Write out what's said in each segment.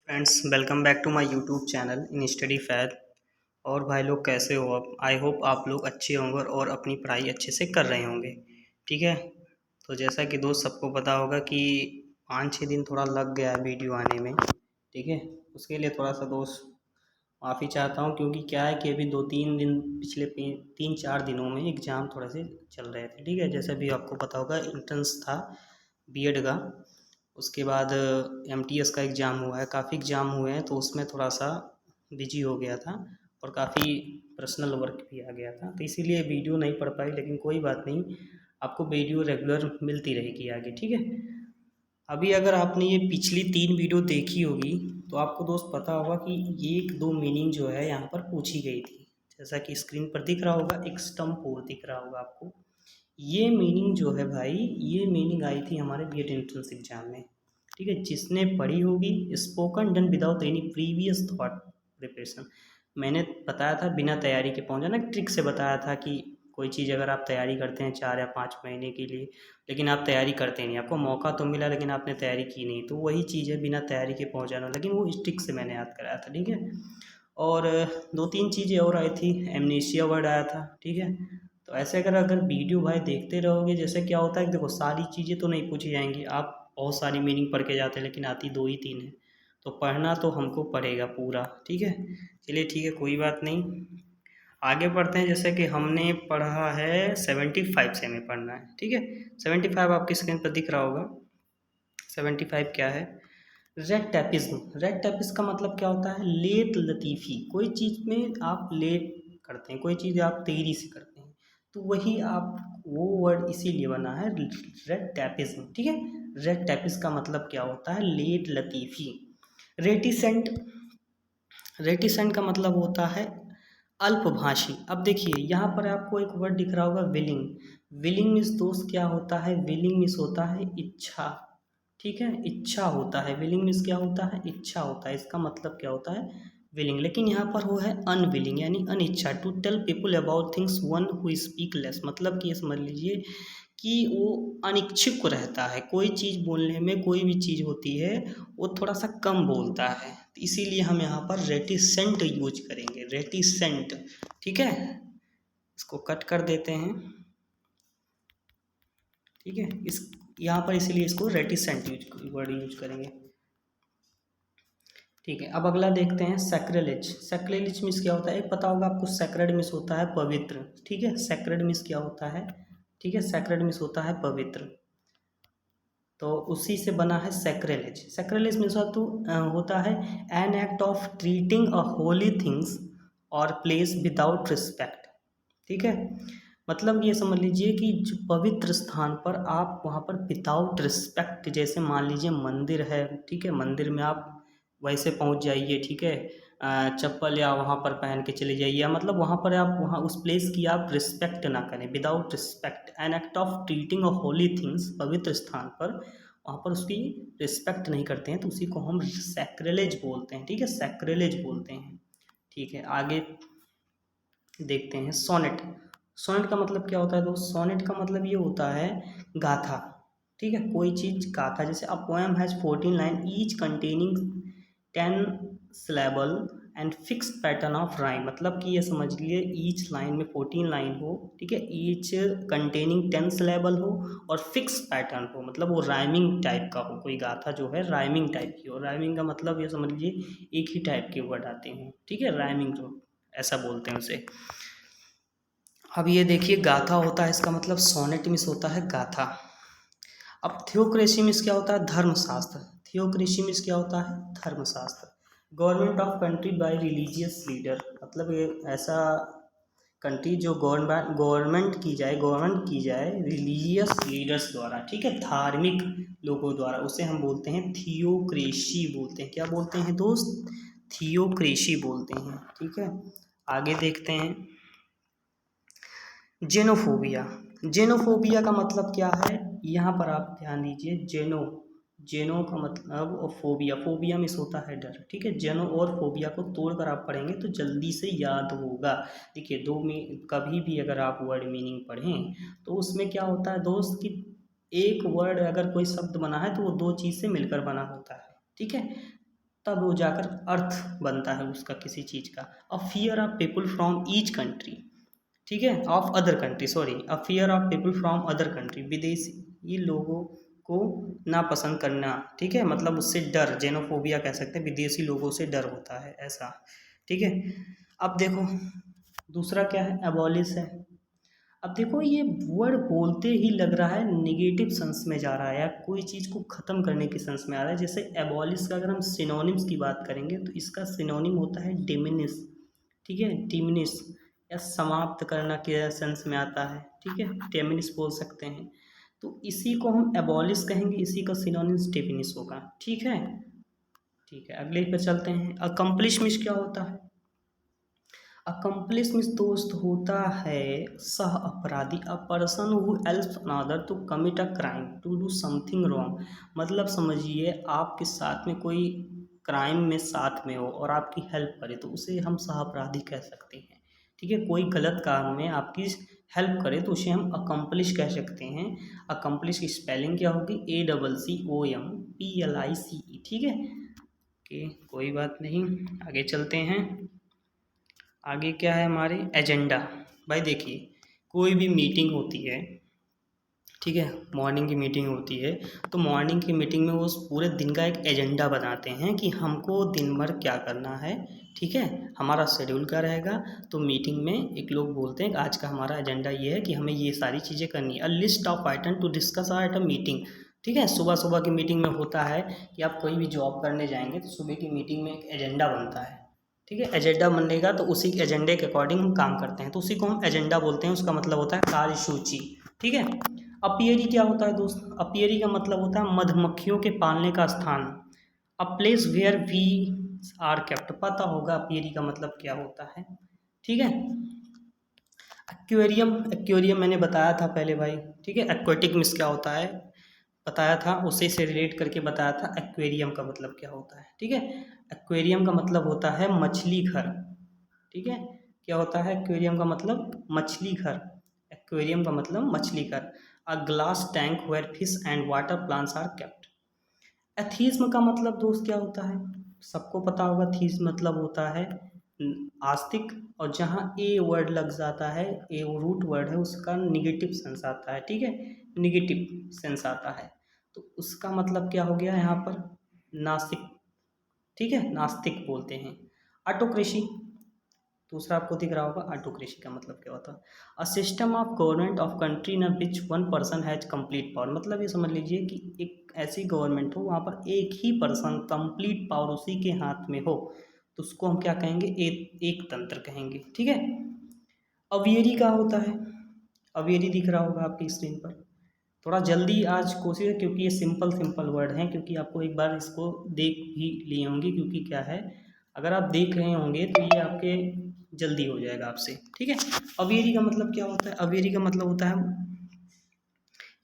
Friends, welcome back to my YouTube channel in study फैद। और भाई लोग कैसे हो आप? आई होप आप लोग अच्छे होंगे और अपनी पढ़ाई अच्छे से कर रहे होंगे। ठीक है। तो जैसा कि दोस्त सबको पता होगा कि 5-6 दिन थोड़ा लग गया है वीडियो आने में। ठीक है। उसके लिए थोड़ा सा दोस्त माफ़ी चाहता हूँ, क्योंकि क्या है कि अभी 2-3 दिन पिछले 3-4 दिनों में एग्ज़ाम थोड़े से चल रहे थे। ठीक है। जैसे भी आपको पता होगा, इंट्रेंस था बीएड का। उसके बाद एमटीएस का एग्ज़ाम हुआ है, काफ़ी एग्ज़ाम हुए हैं, तो उसमें थोड़ा सा बिजी हो गया था और काफ़ी पर्सनल वर्क भी आ गया था, तो इसीलिए वीडियो नहीं पढ़ पाई। लेकिन कोई बात नहीं, आपको वीडियो रेगुलर मिलती रहेगी आगे। ठीक है। अभी अगर आपने ये पिछली 3 वीडियो देखी होगी तो आपको दोस्त पता होगा कि ये 1-2 मीनिंग जो है यहाँ पर पूछी गई थी। जैसा कि स्क्रीन पर दिख रहा होगा, एक स्टम्प और दिख रहा होगा आपको। ये मीनिंग जो है भाई, ये मीनिंग आई थी हमारे बीएड एंट्रेंस एग्जाम में। ठीक है। जिसने पढ़ी होगी, spoken done without any previous thought preparation. मैंने बताया था बिना तैयारी के पहुंचा ना, ट्रिक से बताया था कि कोई चीज़ अगर आप तैयारी करते हैं 4 या 5 महीने के लिए, लेकिन आप तैयारी करते नहीं, आपको मौका तो मिला लेकिन आपने तैयारी की नहीं, तो वही चीज़ है बिना तैयारी के पहुंचाना। लेकिन वो इस ट्रिक से मैंने याद कराया था। ठीक है। और 2-3 चीज़ें और आई थी, एमनेशिया वर्ड आया था। ठीक है। तो ऐसे अगर अगर वीडियो भाई देखते रहोगे, जैसे क्या होता है कि देखो, सारी चीज़ें तो नहीं पूछी जाएंगी। आप बहुत सारी मीनिंग पढ़ के जाते हैं लेकिन आती 2 ही 3 है, तो पढ़ना तो हमको पड़ेगा पूरा। ठीक है। चलिए ठीक है, कोई बात नहीं, आगे बढ़ते हैं। जैसे कि हमने पढ़ा है 75 से हमें पढ़ना है। ठीक है। 75 आपकी स्क्रीन पर दिख रहा होगा। 75 क्या है? Red tapism. रेड टैपिज्म का मतलब क्या होता है? लेट लतीफ़ी। कोई चीज़ में आप लेट करते हैं, कोई चीज़ आप देरी से करते हैं, तो वही आप, वो वर्ड इसीलिए बना है रेड टैपिज्म। ठीक है। रेड टैपिज्म का मतलब क्या होता है? लेट लतीफ़ी। रेटिसेंट। रेटिसेंट का मतलब होता है अल्पभाषी। अब देखिए यहाँ पर आपको एक वर्ड दिख रहा होगा, विलिंग। विलिंग मीन्स दोस्त क्या होता है? विलिंग मीन्स होता है इच्छा। ठीक है। इच्छा होता है। विलिंग मीन्स क्या होता है? इच्छा होता है। इसका मतलब क्या होता है? विलिंग। लेकिन यहाँ पर वो है अनविलिंग, यानी अनिच्छा। To tell people about things one who speak less. मतलब कि ये समझ लीजिए कि वो अनिच्छुक रहता है, कोई चीज़ बोलने में, कोई भी चीज़ होती है वो थोड़ा सा कम बोलता है, तो इसीलिए हम यहाँ पर रेटिसेंट यूज करेंगे, रेटिसेंट। ठीक है। इसको कट कर देते हैं। ठीक है। इस यहाँ पर इसीलिए इसको रेटिसेंट वर्ड यूज करेंगे। ठीक है। अब अगला देखते हैं, सैक्रिलेज। सैक्रिलेज मीन्स क्या होता है? एक पता होगा आपको, सैक्रेड मीन्स होता है पवित्र। ठीक है। सैक्रेड मीन्स क्या होता है? ठीक है। सैक्रेड मीन्स होता है पवित्र, तो उसी से बना है सैक्रिलेज। सैक्रिलेज मीन्स होता है an act of treating a Holi things और प्लेस विदाउट रिस्पेक्ट। ठीक है। मतलब ये समझ लीजिए कि जो पवित्र स्थान पर आप वहाँ पर विदाउट रिस्पेक्ट, जैसे मान लीजिए मंदिर है, ठीक है, मंदिर में आप वैसे पहुँच जाइए। ठीक है। चप्पल या वहाँ पर पहन के चले जाइए, या मतलब वहाँ पर आप, वहाँ उस प्लेस की आप रिस्पेक्ट ना करें, without respect. An act of treating a Holi things, पवित्र स्थान पर वहाँ पर उसकी रिस्पेक्ट नहीं करते हैं, तो उसी को हम सैक्रिलेज बोलते हैं। ठीक है। सैक्रिलेज बोलते हैं। ठीक है। आगे देखते हैं, सोनेट। सोनेट का मतलब क्या होता है दोस्त? सोनेट का मतलब ये होता है गाथा। ठीक है। कोई चीज़ गाथा, जैसे a poem has 14 line each containing 10 syllable and fix pattern of rhyme. मतलब कि ये समझ लिए ईच लाइन में 14 लाइन हो। ठीक है। ईच कंटेनिंग 10 सिलेबल हो और फिक्स पैटर्न हो, मतलब वो राइमिंग टाइप का हो। कोई गाथा जो है राइमिंग टाइप की हो। राइमिंग का मतलब ये समझ लीजिए एक ही टाइप के वर्ड आते हैं। ठीक है। राइमिंग जो ऐसा बोलते हैं उसे। अब ये देखिए, गाथा होता है, इसका मतलब सोनेट मिस होता है गाथा। अब थियोक्रेसी मिस क्या होता है? धर्मशास्त्र। थियोक्रेसी मिस क्या होता है? धर्मशास्त्र। Government of country bye religious leader. मतलब ये ऐसा कंट्री जो गवर्नमेंट की जाए रिलीजियस लीडर्स द्वारा। ठीक है। धार्मिक लोगों द्वारा, उसे हम बोलते हैं थियोक्रेसी बोलते हैं। क्या बोलते हैं दोस्त? थियोक्रेसी बोलते हैं। ठीक है। आगे देखते हैं, जेनोफोबिया। जेनोफोबिया का मतलब क्या है? यहाँ पर आप ध्यान दीजिए, जेनो, जेनो का मतलब, और फोबिया, फोबिया मिस होता है डर। ठीक है। जेनो और फोबिया को तोड़कर आप पढ़ेंगे तो जल्दी से याद होगा। देखिए, दो में कभी भी अगर आप वर्ड मीनिंग पढ़ें तो उसमें क्या होता है दोस्त कि एक वर्ड अगर कोई शब्द बना है तो वो दो चीज़ से मिलकर बना होता है। ठीक है। तब वो जाकर अर्थ बनता है उसका किसी चीज़ का। A fear of people from each country, ठीक है, of other country, sorry, a fear of people from other country, विदेशी लोगों को ना पसंद करना, ठीक है, मतलब उससे डर, जेनोफोबिया कह सकते हैं, विदेशी लोगों से डर होता है ऐसा, ठीक है। अब देखो दूसरा क्या है, एबॉलिश है। अब देखो ये वर्ड बोलते ही लग रहा है निगेटिव सेंस में जा रहा है या कोई चीज़ को ख़त्म करने की सेंस में आ रहा है। जैसे एबॉलिश का अगर हम सिनोनिम्स की बात करेंगे तो इसका सिनोनिम होता है डिमिनिश, ठीक है, डिमिनिश या समाप्त करना के सेंस में आता है, ठीक है, डिमिनिश बोल सकते हैं। तो इसी को हम एबॉलिश कहेंगे, इसी का सिनोनिम्स डिमिनिश होगा, ठीक है। ठीक है, अगले पे चलते हैं। अकम्पलिशमेंट क्या होता है? अकम्पलिशमेंट दोस्त होता है सह अपराधी, a person who helps another to commit a crime, to do something wrong. मतलब समझिए आपके साथ में कोई क्राइम में साथ में हो और आपकी हेल्प करे तो उसे हम सह अपराधी कह सकते हैं, ठीक है। कोई गलत काम में आपकी हेल्प करे तो उसे हम अकम्पलिश कह सकते हैं। अकम्पलिश की स्पेलिंग क्या होगी? ACCOMPLICE, ठीक है। ओके, कोई बात नहीं, आगे चलते हैं। आगे क्या है हमारे एजेंडा। भाई देखिए कोई भी मीटिंग होती है, ठीक है, मॉर्निंग की मीटिंग होती है, तो मॉर्निंग की मीटिंग में वो उस पूरे दिन का एक एजेंडा बनाते हैं कि हमको दिन भर क्या करना है, ठीक है, हमारा शेड्यूल क्या रहेगा। तो मीटिंग में एक लोग बोलते हैं कि आज का हमारा एजेंडा ये है कि हमें ये सारी चीज़ें करनी है, a list of item to discuss at a meeting, ठीक है। सुबह सुबह की मीटिंग में होता है कि आप कोई भी जॉब करने जाएंगे तो सुबह की मीटिंग में एक एजेंडा बनता है, ठीक है। एजेंडा बनेगा तो उसी एजेंडे के अकॉर्डिंग हम काम करते हैं, तो उसी को हम एजेंडा बोलते हैं। उसका मतलब होता है कार्यसूची, ठीक है। अपियरी क्या होता है दोस्त? अपियरी का मतलब होता है मधुमक्खियों के पालने का स्थान, a place where we are kept. पता होगा अपियरी का मतलब क्या होता है, ठीक है। एक्वेरियम, एक्वेरियम मैंने बताया था पहले भाई, ठीक है। एक्वेटिक मिस क्या होता है बताया था, उसी से रिलेट करके बताया था एक्वेरियम का मतलब क्या होता है, ठीक है। एक्वेरियम का मतलब होता है मछली घर, ठीक है। क्या होता है एक्वेरियम का मतलब? मछली घर। एक्वेरियम का मतलब मछली घर। A glass tank where fish and water plants are kept. Atheism का मतलब दोस्त क्या होता है? सबको पता होगा, थीस मतलब होता है आस्तिक, और जहाँ ए वर्ड लग जाता है, ए रूट वर्ड है, उसका निगेटिव सेंस आता है, ठीक है, निगेटिव सेंस आता है। तो उसका मतलब क्या हो गया यहाँ पर? नास्तिक, ठीक है, नास्तिक बोलते हैं। ऑटोक्रेसी, दूसरा आपको दिख रहा होगा, ऑटोक्रेसी का मतलब क्या होता है? A system of government of country in which one person has complete power. मतलब ये समझ लीजिए कि एक ऐसी गवर्नमेंट हो वहाँ पर एक ही पर्सन कंप्लीट पावर उसी के हाथ में हो, तो उसको हम क्या कहेंगे? एक तंत्र कहेंगे, ठीक है। अवियरी का होता है, अवियरी दिख रहा होगा आपकी स्क्रीन पर। थोड़ा जल्दी आज कोशिश है क्योंकि ये सिंपल सिंपल वर्ड हैं, क्योंकि आपको एक बार इसको देख भी लिए होंगे, क्योंकि क्या है अगर आप देख रहे होंगे तो ये आपके जल्दी हो जाएगा आपसे, ठीक है। अवेरी का मतलब क्या होता है? अवेरी का मतलब होता है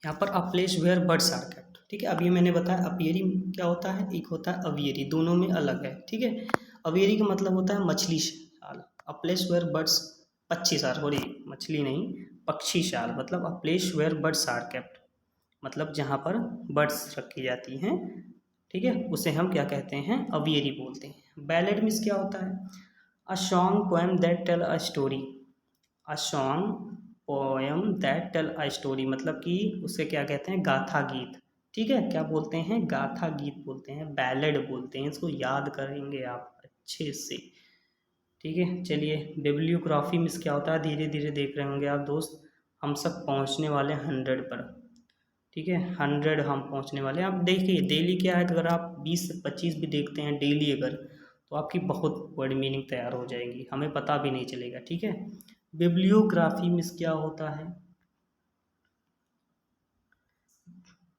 यहाँ पर a place where birds are kept, ठीक है। अभी मैंने बताया अपियरी क्या होता है, एक होता है अवियरी, दोनों में अलग है, ठीक है। अवियरी का मतलब होता है मछली शाल, अ प्लेस वेयर बर्ड्स, पक्षी शाल, सॉरी मछली नहीं, पक्षी शाल, मतलब a place where birds are kept, मतलब जहाँ पर बर्ड्स रखी जाती हैं, ठीक है, उसे हम क्या कहते हैं? अवियरी बोलते हैं। बैलेड मीन्स क्या होता है? A song poem that tell a story, a song poem that tell a story, मतलब कि उसे क्या कहते हैं? गाथा गीत, ठीक है। क्या बोलते हैं? गाथा गीत बोलते हैं, बैलेड बोलते हैं, इसको याद करेंगे आप अच्छे से, ठीक है। चलिए, बिब्लियोग्राफी मीन्स क्या होता है? धीरे धीरे देख रहे होंगे आप दोस्त, हम सब पहुंचने वाले 100 पर, ठीक है, 100 हम पहुंचने वाले हैं। आप देखिए डेली क्या है, अगर आप 20 से 25 भी देखते हैं डेली अगर, तो आपकी बहुत बड़ी मीनिंग तैयार हो जाएगी, हमें पता भी नहीं चलेगा, ठीक है। बिब्लियोग्राफी मीन्स क्या होता है?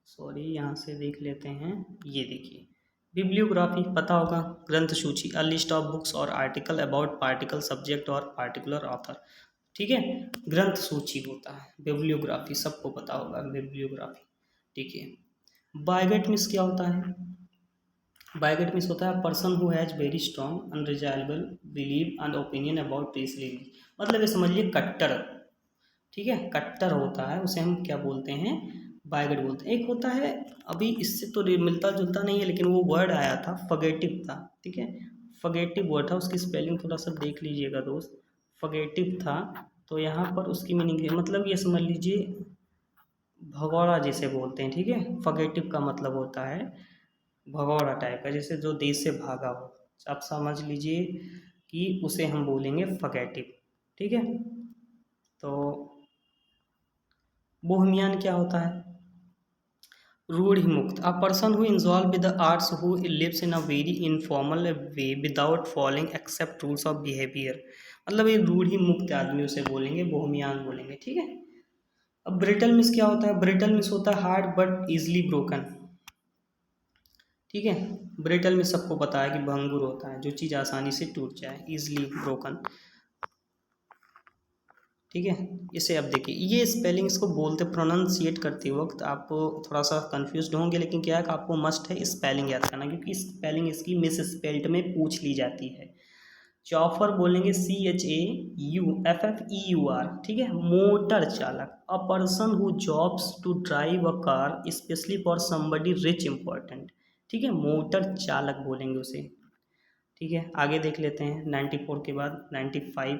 सॉरी, यहाँ से देख लेते हैं, ये देखिए बिब्लियोग्राफी पता होगा, ग्रंथ सूची, अ लिस्ट ऑफ बुक्स और आर्टिकल अबाउट पार्टिकल सब्जेक्ट और पार्टिकुलर ऑथर, ठीक है, ग्रंथ सूची होता है बिब्लियोग्राफी, सबको पता होगा बिब्लियोग्राफी, ठीक है। बायगट मीन्स क्या होता है? बायगट मीन्स होता है person who has very strong unreasonable believe and opinion about this religion, मतलब ये समझिए कट्टर, ठीक है, कट्टर होता है, उसे हम क्या बोलते हैं? बायगट बोलते हैं। एक होता है, अभी इससे तो मिलता जुलता नहीं है, लेकिन वो वर्ड आया था, फगेटिव था, ठीक है, फगेटिव वर्ड था, उसकी स्पेलिंग थोड़ा सा देख लीजिएगा दोस्त, फगेटिव था। तो यहाँ पर उसकी मीनिंग मतलब ये समझ लीजिए भगौड़ा जिसे बोलते हैं, ठीक है, फगेटिव का मतलब होता है भगौड़ा टाइप का, जैसे जो देश से भागा हो, आप समझ लीजिए कि उसे हम बोलेंगे फगेटिव, ठीक है। तो बोहेमियन क्या होता है? रूढ़िमुक्त, a person who involve with the arts who lives in a very informal way without following accept rules of behaviour, मतलब ये रूढ़िमुक्त आदमी उसे बोलेंगे, बोहेमियन बोलेंगे, ठीक है। अब ब्रिटल मिस क्या होता है? ब्रिटल मिस होता है हार्ड बट इजली ब्रोकन, ठीक है। ब्रिटल में सबको पता है कि भंगुर होता है, जो चीज़ आसानी से टूट जाए, इजली ब्रोकन, ठीक है। इसे अब देखिए, ये स्पेलिंग्स को बोलते प्रोनाउंसिएट करते वक्त आप थोड़ा सा कंफ्यूज होंगे, लेकिन क्या है कि आपको मस्ट है स्पेलिंग याद करना, क्योंकि स्पेलिंग इसकी मिस स्पेल्ड में पूछ ली जाती है। चौफर बोलेंगे CHAUFFEUR, ठीक है। मोटर चालक, a person who jobs to drive a car specially for somebody rich important, ठीक है, मोटर चालक बोलेंगे उसे, ठीक है। आगे देख लेते हैं 94 के बाद 95,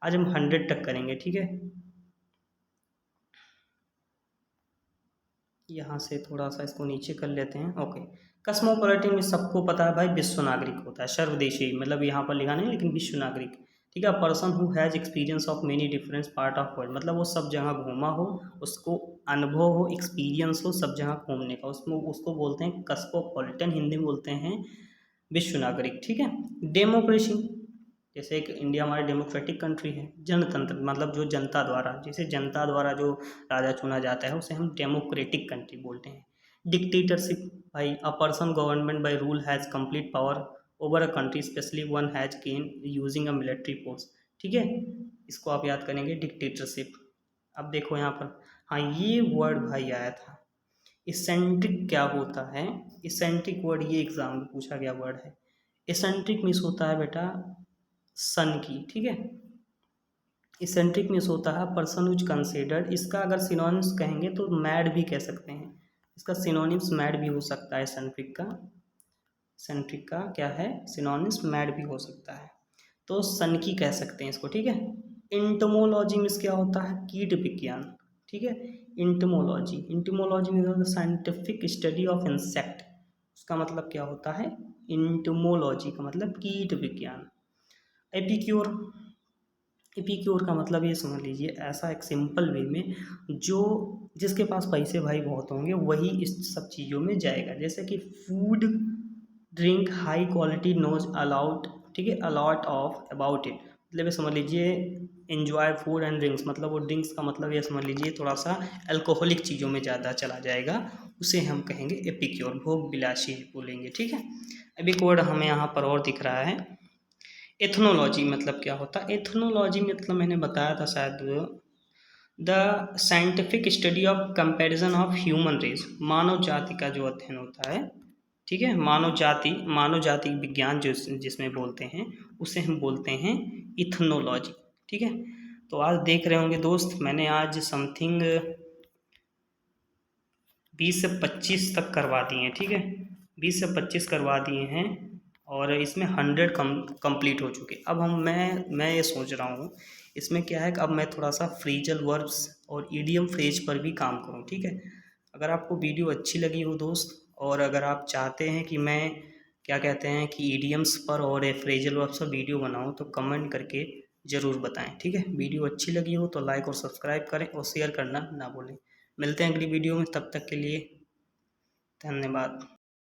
आज हम 100 तक करेंगे, ठीक है। यहाँ से थोड़ा सा इसको नीचे कर लेते हैं, ओके। कस्मोपॉलिटन में सबको पता है भाई, विश्व नागरिक होता है, सर्वदेशी, मतलब यहाँ पर लिखा नहीं लेकिन विश्व नागरिक, ठीक है। Person who has experience of many different part of world, मतलब वो सब जगह घूमा हो, उसको अनुभव हो, एक्सपीरियंस हो सब जगह घूमने का, उसमें उसको बोलते हैं कस्मोपॉलिटन, हिंदी में बोलते हैं विश्व नागरिक, ठीक है। डेमोक्रेसी, जैसे एक इंडिया हमारी डेमोक्रेटिक कंट्री है, जनतंत्र मतलब जो जनता द्वारा, जैसे जनता द्वारा जो राजा चुना जाता है उसे हम डेमोक्रेटिक कंट्री बोलते हैं। डिक्टेटरशिप, भाई a person government by rule has complete power over a country specially one has gain using a military force, ठीक है। इसको आप याद करेंगे डिक्टेटरशिप। अब देखो यहाँ पर, हाँ ये वर्ड भाई आया था, इसेंट्रिक क्या होता है? इसेंट्रिक वर्ड ये एग्जाम में पूछा गया वर्ड है। इसेंट्रिक मीन्स होता है बेटा सन की, ठीक है। इसेंट्रिक मीन्स होता है पर्सन विच कंसिडर्ड, इसका अगर सिनोनिम्स कहेंगे तो मैड भी कह सकते हैं, इसका सिनोनिम्स मैड भी हो सकता है, सेंट्रिक का क्या है सिनोनिम्स, मैड भी हो सकता है, तो सन की कह सकते हैं इसको, ठीक है। इंटमोलॉजी मीन्स क्या होता है? कीट विज्ञान, ठीक है। Entomology, entomology means scientific study of insect, उसका मतलब क्या होता है? इंटमोलॉजी का मतलब कीट विज्ञान। एपिक्योर, एपिक्योर का मतलब ये समझ लीजिए ऐसा एक सिंपल वे में, जो जिसके पास पैसे भाई बहुत होंगे वही इस सब चीज़ों में जाएगा, जैसे कि food drink high quality nose allowed, ठीक है, अलॉट ऑफ अबाउट इट, मतलब ये समझ लीजिए एन्जॉय फूड एंड ड्रिंक्स, मतलब वो ड्रिंक्स का मतलब ये समझ लीजिए थोड़ा सा अल्कोहलिक चीज़ों में ज़्यादा चला जाएगा, उसे हम कहेंगे एपिक्योर, भोग विलासी बोलेंगे, ठीक है। अब एक वर्ड हमें यहाँ पर और दिख रहा है, एथनोलॉजी, मतलब क्या होता है? एथनोलॉजी मतलब मैंने बताया था शायद, the scientific study of comparison of human race, मानव जाति का जो अध्ययन होता है, ठीक है, मानव जाति विज्ञान जो जिसमें बोलते हैं उसे हम बोलते हैं इथनोलॉजी, ठीक है। तो आज देख रहे होंगे दोस्त, मैंने आज समथिंग 20 से 25 तक करवा दिए हैं, ठीक है, 20 से 25 करवा दिए हैं, और इसमें 100 कंप्लीट हो चुके। अब मैं ये सोच रहा हूँ इसमें क्या है कि अब मैं थोड़ा सा फ्रेजल वर्ब्स और ईडियम फ्रेज पर भी काम करूँ, ठीक है। अगर आपको वीडियो अच्छी लगी हो दोस्त, और अगर आप चाहते हैं कि मैं क्या कहते हैं कि ईडियम्स पर और फ्रेजल वर्ब्स पर वीडियो बनाऊँ, तो कमेंट करके ज़रूर बताएं, ठीक है। वीडियो अच्छी लगी हो तो लाइक और सब्सक्राइब करें और शेयर करना ना भूलें। मिलते हैं अगली वीडियो में, तब तक के लिए धन्यवाद।